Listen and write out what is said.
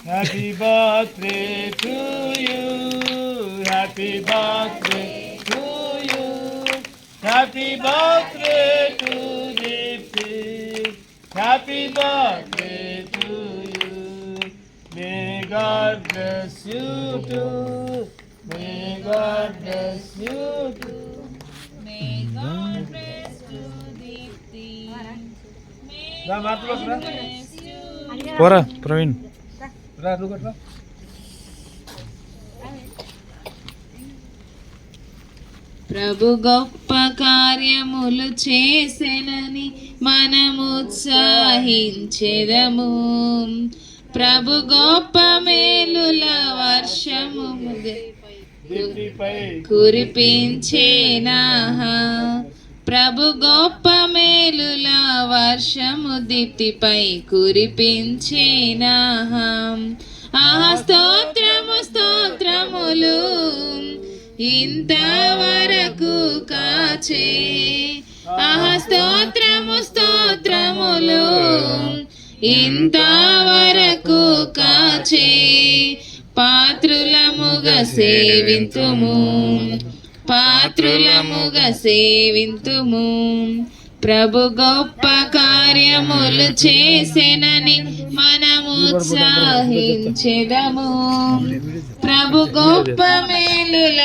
Happy birthday to you. Happy birthday to you. Happy birthday to Deepti. Happy birthday to you. May God bless you too. May God bless you too. May God bless you, Deepti. May రా God మాతృ రా bless you. పోరా ప్రవీణ్. రా నువ్వు రా ప్రభు గొప్ప కార్యములు చేసెనని మనము ఉత్సాహించెదము. ప్రభు గొప్ప మేలుల వర్షము కురిపించేనా. ప్రభు గొప్ప మేలుల వర్షము దీప్తిపై కురిపించేనా. ఆహా స్తోత్రము స్తోత్రములు ఇంతవరకు కాచే. ఆహా స్తోత్రము స్తోత్రములు ఇంతవరకు కాచే. పాత్రులముగా సేవింతుము, పాత్రులముగా సేవింతుము. ప్రభు గొప్ప కార్యములు చేసెనని మనము ఉత్సాహించెదము. ప్రభు గొప్ప మేలుల